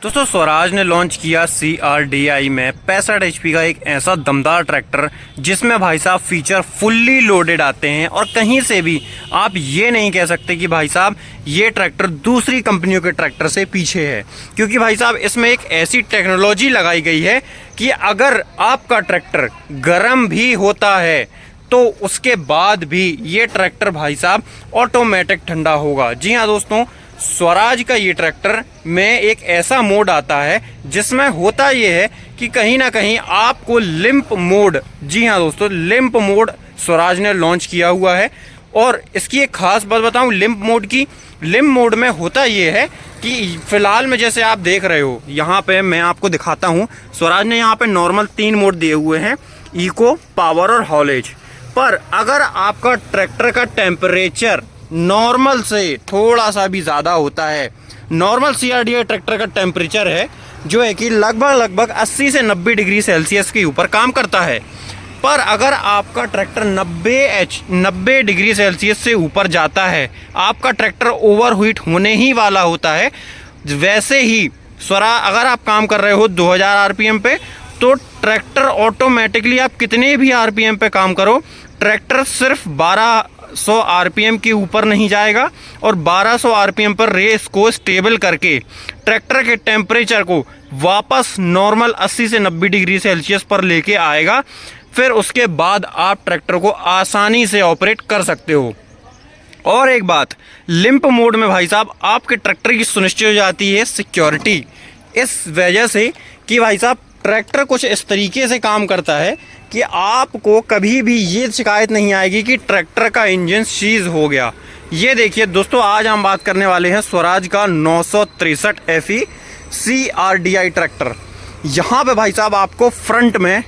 दोस्तों स्वराज ने लॉन्च किया CRDI में 65 HP का एक ऐसा दमदार ट्रैक्टर जिसमें भाई साहब फीचर फुल्ली लोडेड आते हैं और कहीं से भी आप ये नहीं कह सकते कि भाई साहब ये ट्रैक्टर दूसरी कंपनियों के ट्रैक्टर से पीछे है, क्योंकि भाई साहब इसमें एक ऐसी टेक्नोलॉजी लगाई गई है कि अगर आपका ट्रैक्टर गर्म भी होता है तो उसके बाद भी ये ट्रैक्टर भाई साहब ऑटोमेटिक ठंडा होगा। जी हाँ दोस्तों, स्वराज का ये ट्रैक्टर में एक ऐसा मोड आता है जिसमें होता ये है कि कहीं ना कहीं आपको लिम्प मोड, जी हाँ दोस्तों, लिम्प मोड स्वराज ने लॉन्च किया हुआ है। और इसकी एक खास बात बताऊं लिम्प मोड की, लिम्प मोड में होता ये है कि फिलहाल में जैसे आप देख रहे हो यहाँ पे मैं आपको दिखाता हूँ, स्वराज ने यहाँ पे नॉर्मल 3 मोड दिए हुए हैं, इको, पावर और हॉलेज। पर अगर आपका ट्रैक्टर का टेम्परेचर नॉर्मल से थोड़ा सा भी ज़्यादा होता है, नॉर्मल CRDI ट्रैक्टर का टेम्परेचर है जो है कि लगभग 80 से 90 डिग्री सेल्सियस के ऊपर काम करता है। पर अगर आपका ट्रैक्टर 90 डिग्री सेल्सियस से ऊपर जाता है, आपका ट्रैक्टर ओवरहीट होने ही वाला होता है। वैसे ही अगर आप काम कर रहे हो 2000 RPM पे, तो ट्रैक्टर ऑटोमेटिकली आप कितने भी RPM पे काम करो, ट्रैक्टर सिर्फ 1200 RPM के ऊपर नहीं जाएगा और 1200 RPM पर रेस को स्टेबल करके ट्रैक्टर के टेम्परेचर को वापस नॉर्मल 80 से 90 डिग्री सेल्सियस पर लेके आएगा। फिर उसके बाद आप ट्रैक्टर को आसानी से ऑपरेट कर सकते हो। और एक बात, लिम्प मोड में भाई साहब आपके ट्रैक्टर की सुनिश्चित हो जाती है सिक्योरिटी, इस वजह से कि भाई साहब ट्रैक्टर कुछ इस तरीके से काम करता है कि आपको कभी भी ये शिकायत नहीं आएगी कि ट्रैक्टर का इंजन सीज हो गया। ये देखिए दोस्तों, आज हम बात करने वाले हैं स्वराज का 963 FE CRDI ट्रैक्टर। यहाँ पे भाई साहब आपको फ्रंट में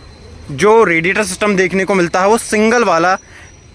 जो रेडिएटर सिस्टम देखने को मिलता है वो सिंगल वाला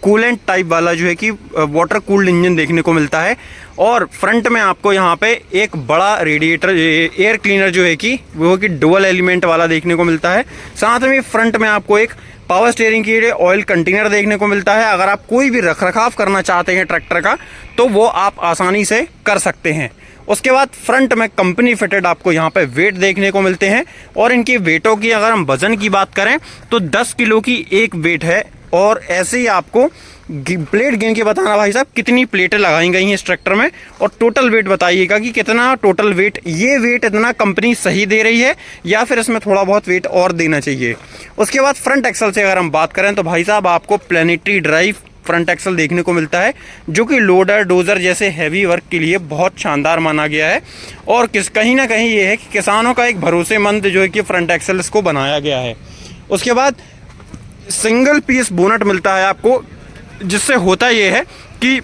कूलेंट टाइप वाला जो है कि वाटर कूल्ड इंजन देखने को मिलता है। और फ्रंट में आपको यहाँ पे एक बड़ा रेडिएटर एयर क्लीनर जो है कि वो कि डुअल एलिमेंट वाला देखने को मिलता है। साथ में फ्रंट में आपको एक पावर स्टीयरिंग के लिए ऑयल कंटेनर देखने को मिलता है। अगर आप कोई भी रखरखाव करना चाहते हैं ट्रैक्टर का तो वो आप आसानी से कर सकते हैं। उसके बाद फ्रंट में कंपनी फिटेड आपको यहाँ पे वेट देखने को मिलते हैं। और इनकी वेटों की अगर हम वजन की बात करें तो 10 किलो की एक वेट है। और ऐसे ही आपको प्लेट गिन के बताना भाई साहब कितनी प्लेटें लगाई गई हैं इस ट्रैक्टर में, और टोटल वेट बताइएगा कि कितना टोटल वेट, ये वेट इतना कंपनी सही दे रही है या फिर इसमें थोड़ा बहुत वेट और देना चाहिए। उसके बाद फ्रंट एक्सल से अगर हम बात करें तो भाई साहब आपको प्लेनेटरी ड्राइव फ्रंट एक्सल देखने को मिलता है जो कि लोडर डोजर जैसे हैवी वर्क के लिए बहुत शानदार माना गया है। और कहीं ना कहीं ये है कि किसानों का एक भरोसेमंद जो है कि फ्रंट एक्सल इसको बनाया गया है। उसके बाद सिंगल पीस बोनट मिलता है आपको, जिससे होता ये है कि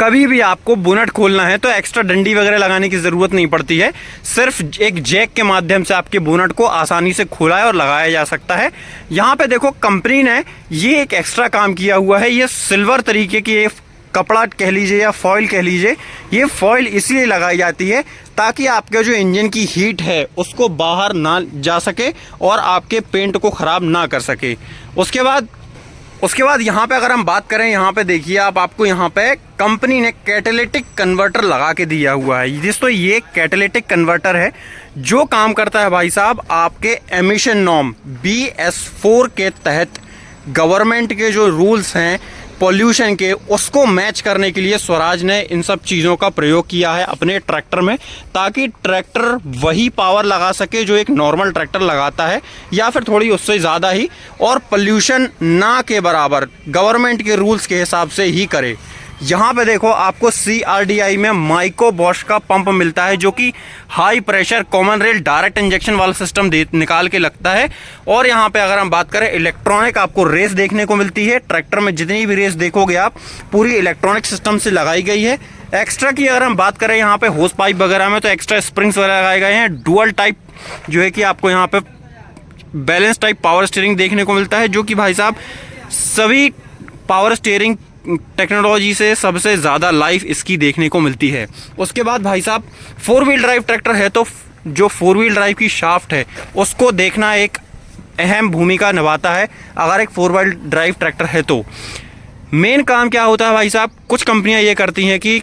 कभी भी आपको बोनट खोलना है तो एक्स्ट्रा डंडी वगैरह लगाने की ज़रूरत नहीं पड़ती है। सिर्फ एक जैक के माध्यम से आपके बोनट को आसानी से खोला और लगाया जा सकता है। यहाँ पे देखो कंपनी ने ये एक एक्स्ट्रा काम किया हुआ है, ये सिल्वर तरीके की कपड़ा कह लीजिए या फॉइल कह लीजिए, ये फॉइल इसलिए लगाई जाती है ताकि आपके जो इंजन की हीट है उसको बाहर ना जा सके और आपके पेंट को ख़राब ना कर सके। उसके बाद यहाँ पे अगर हम बात करें, यहाँ पे देखिए आपको यहाँ पे कंपनी ने कैटालिटिक कन्वर्टर लगा के दिया हुआ है। दोस्तों ये कैटालिटिक कन्वर्टर है जो काम करता है भाई साहब आपके एमिशन नॉर्म BS4 के तहत गवर्नमेंट के जो रूल्स हैं पॉल्यूशन के, उसको मैच करने के लिए स्वराज ने इन सब चीज़ों का प्रयोग किया है अपने ट्रैक्टर में, ताकि ट्रैक्टर वही पावर लगा सके जो एक नॉर्मल ट्रैक्टर लगाता है या फिर थोड़ी उससे ज़्यादा ही, और पॉल्यूशन ना के बराबर गवर्नमेंट के रूल्स के हिसाब से ही करे। यहाँ पे देखो आपको CRDI में माइको बॉश का पंप मिलता है जो कि high pressure common rail direct injection वाला सिस्टम निकाल के लगता है। और यहाँ पे अगर हम बात करें इलेक्ट्रॉनिक आपको रेस देखने को मिलती है। ट्रैक्टर में जितनी भी रेस देखोगे आप पूरी इलेक्ट्रॉनिक सिस्टम से लगाई गई है। एक्स्ट्रा की अगर हम बात करें यहाँ पे होस पाइप वगैरह में तो एक्स्ट्रा स्प्रिंग्स वगैरह लगाए गए हैं। डुअल टाइप जो है कि आपको यहाँ पे बैलेंस टाइप पावर स्टीयरिंग देखने को मिलता है जो कि भाई साहब सभी पावर स्टीयरिंग टेक्नोलॉजी से सबसे ज़्यादा लाइफ इसकी देखने को मिलती है। उसके बाद भाई साहब 4 व्हील ड्राइव ट्रैक्टर है तो जो 4 व्हील ड्राइव की शाफ्ट है उसको देखना एक अहम भूमिका निभाता है। अगर एक 4 व्हील ड्राइव ट्रैक्टर है तो मेन काम क्या होता है भाई साहब, कुछ कंपनियां ये करती हैं कि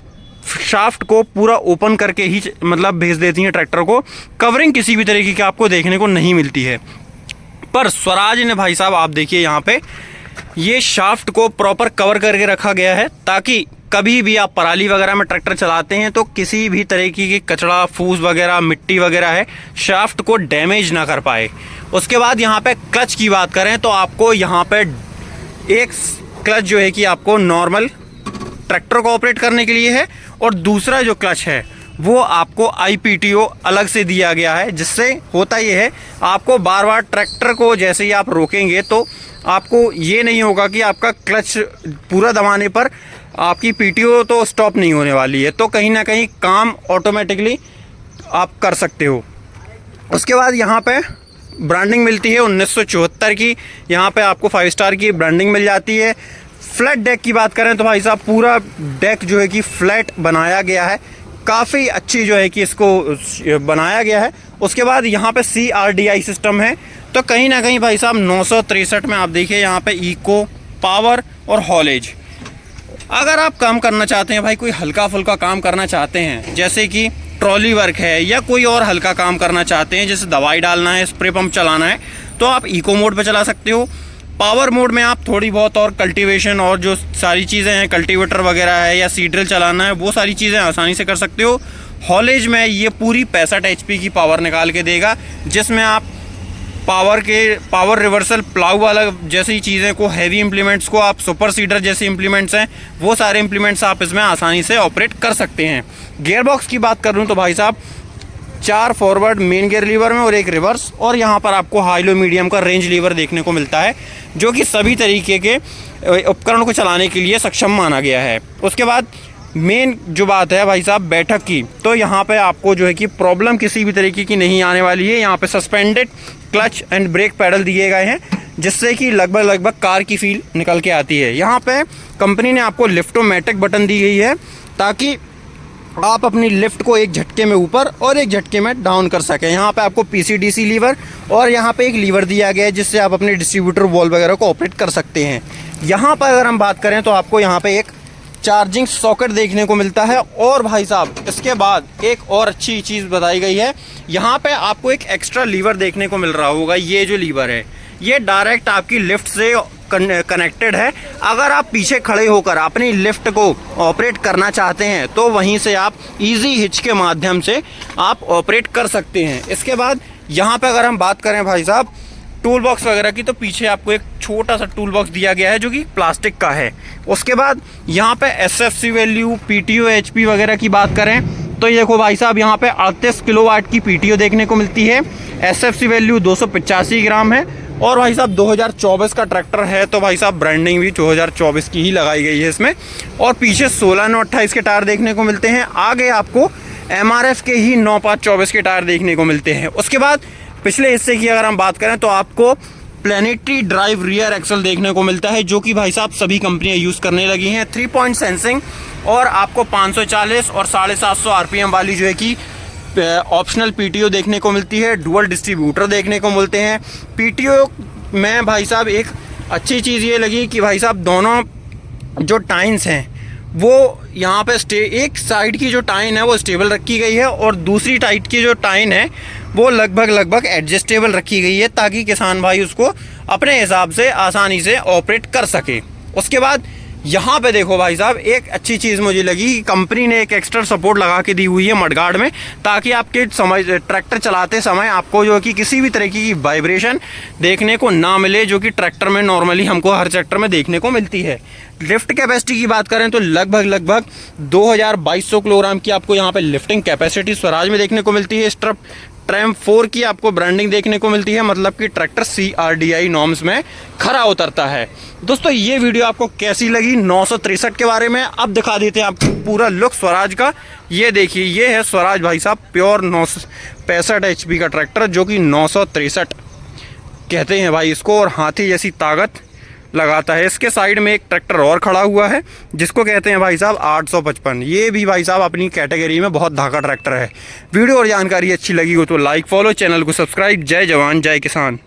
शाफ्ट को पूरा ओपन करके ही मतलब भेज देती हैं ट्रैक्टर को। कवरिंग किसी भी तरीके की आपको देखने को नहीं मिलती है। पर स्वराज ने भाई साहब आप देखिए यहाँ पे ये शाफ्ट को प्रॉपर कवर करके रखा गया है, ताकि कभी भी आप पराली वगैरह में ट्रैक्टर चलाते हैं तो किसी भी तरीके की कचरा, फूस वगैरह, मिट्टी वगैरह है, शाफ्ट को डैमेज ना कर पाए। उसके बाद यहाँ पे क्लच की बात करें तो आपको यहाँ पे एक क्लच जो है कि आपको नॉर्मल ट्रैक्टर को ऑपरेट करने के लिए है, और दूसरा जो क्लच है वो आपको IPTO अलग से दिया गया है, जिससे होता ये है आपको बार बार ट्रैक्टर को जैसे ही आप रोकेंगे तो आपको ये नहीं होगा कि आपका क्लच पूरा दबाने पर आपकी PTO तो स्टॉप नहीं होने वाली है, तो कहीं ना कहीं काम ऑटोमेटिकली आप कर सकते हो। उसके बाद यहाँ पे ब्रांडिंग मिलती है 1974 की, यहाँ पे आपको 5 स्टार की ब्रांडिंग मिल जाती है। फ्लैट डेक की बात करें तो भाई साहब पूरा डेक जो है कि फ्लैट बनाया गया है, काफ़ी अच्छी जो है कि इसको बनाया गया है। उसके बाद यहाँ पे CRDI सिस्टम है, तो कहीं ना कहीं भाई साहब 963 में आप देखिए यहाँ पे इको, पावर और हॉलेज। अगर आप काम करना चाहते हैं भाई, कोई हल्का फुल्का काम करना चाहते हैं, जैसे कि ट्रॉली वर्क है या कोई और हल्का काम करना चाहते हैं, जैसे दवाई डालना है, स्प्रे पंप चलाना है, तो आप इको मोड पे चला सकते हो। पावर मोड में आप थोड़ी बहुत और कल्टीवेशन और जो सारी चीज़ें हैं, कल्टीवेटर वगैरह है या सीड ड्रिल चलाना है, वो सारी चीज़ें आसानी से कर सकते हो। हॉलेज में ये पूरी 65 HP की पावर निकाल के देगा, जिसमें आप पावर रिवर्सल, प्लाऊ वाला जैसी चीज़ें को, हैवी इम्प्लीमेंट्स को, आप सुपर सीडर जैसे इम्प्लीमेंट्स हैं, वो सारे इम्प्लीमेंट्स आप इसमें आसानी से ऑपरेट कर सकते हैं। गियर बॉक्स की बात करूँ तो भाई साहब 4 फॉरवर्ड मेन गियर लीवर में और 1 रिवर्स, और यहाँ पर आपको हाई लो मीडियम का रेंज लीवर देखने को मिलता है, जो कि सभी तरीके के उपकरणों को चलाने के लिए सक्षम माना गया है। उसके बाद मेन जो बात है भाई साहब बैठक की, तो यहाँ पे आपको जो है कि प्रॉब्लम किसी भी तरीके की नहीं आने वाली है। यहाँ पे suspended clutch and brake pedal दिए गए हैं, जिससे कि लगभग कार की फील निकल के आती है। यहाँ पे कंपनी ने आपको लिफ्टोमेटिक बटन दी गई है, ताकि आप अपनी लिफ्ट को एक झटके में ऊपर और एक झटके में डाउन कर सकें। यहाँ पे आपको PCDC लीवर और यहाँ पे एक लीवर दिया गया है, जिससे आप अपने डिस्ट्रीब्यूटर वॉल्व वगैरह को ऑपरेट कर सकते हैं। यहाँ पर अगर हम बात करें तो आपको यहाँ पे एक चार्जिंग सॉकेट देखने को मिलता है, और भाई साहब इसके बाद एक और अच्छी चीज़ बताई गई है, यहाँ पे आपको एक एक्स्ट्रा लीवर देखने को मिल रहा होगा। ये जो लीवर है ये डायरेक्ट आपकी लिफ्ट से कनेक्टेड है। अगर आप पीछे खड़े होकर अपनी लिफ्ट को ऑपरेट करना चाहते हैं तो वहीं से आप इजी हिच के माध्यम से आप ऑपरेट कर सकते हैं। इसके बाद यहाँ पे अगर हम बात करें भाई साहब टूल बॉक्स वगैरह की, तो पीछे आपको एक छोटा सा टूल बॉक्स दिया गया है जो कि प्लास्टिक का है। उसके बाद यहाँ पे SFC वैल्यू, PTO, HP वगैरह की बात करें तो ये देखो भाई साहब यहाँ पे 38 किलोवाट की PTO देखने को मिलती है। SFC वैल्यू 285 ग्राम है, और भाई साहब 2024 का ट्रैक्टर है, तो भाई साहब ब्रांडिंग भी 2024 की ही लगाई गई है इसमें। और पीछे 16/9/28 के टायर देखने को मिलते हैं। आगे आपको MRF के ही 9/5/24 के टायर देखने को मिलते हैं। उसके बाद पिछले हिस्से की अगर हम बात करें तो आपको प्लेनेटरी ड्राइव रियर एक्सल देखने को मिलता है, जो कि भाई साहब सभी कंपनियां यूज़ करने लगी हैं। 3 पॉइंट सेंसिंग, और आपको 540 और 750 RPM वाली जो है कि ऑप्शनल PTO देखने को मिलती है। डुअल डिस्ट्रीब्यूटर देखने को मिलते हैं। PTO में भाई साहब एक अच्छी चीज़ ये लगी कि भाई साहब दोनों जो टाइन्स हैं वो यहाँ पे एक साइड की जो टाइन है वो स्टेबल रखी गई है, और दूसरी साइड की जो टाइन है वो लगभग एडजस्टेबल रखी गई है, ताकि किसान भाई उसको अपने हिसाब से आसानी से ऑपरेट कर सके। उसके बाद यहाँ पे देखो भाई साहब एक अच्छी चीज़ मुझे लगी कि कंपनी ने एक एक्स्ट्रा सपोर्ट लगा के दी हुई है मडगार्ड में, ताकि आपके ट्रैक्टर चलाते समय आपको जो कि किसी भी तरीके की वाइब्रेशन देखने को ना मिले, जो कि ट्रैक्टर में नॉर्मली हमको हर ट्रैक्टर में देखने को मिलती है। लिफ्ट कैपेसिटी की बात करें तो लगभग 2200 किलोग्राम की आपको यहाँ पे लिफ्टिंग कैपेसिटी स्वराज में देखने को मिलती है। ट्रैम 4 की आपको ब्रांडिंग देखने को मिलती है, मतलब कि ट्रैक्टर CRDI नॉर्म्स में खरा उतरता है। दोस्तों ये वीडियो आपको कैसी लगी 963 के बारे में? अब दिखा देते हैं आपको पूरा लुक स्वराज का। ये देखिए, ये है स्वराज भाई साहब, प्योर 965 HP का ट्रैक्टर, जो कि 963 कहते हैं भाई इसको, और हाथी जैसी ताकत लगाता है। इसके साइड में एक ट्रैक्टर और खड़ा हुआ है, जिसको कहते हैं भाई साहब 855। ये भी भाई साहब अपनी कैटेगरी में बहुत धाका ट्रैक्टर है। वीडियो और जानकारी अच्छी लगी हो तो लाइक, फॉलो, चैनल को सब्सक्राइब। जय जवान जय किसान।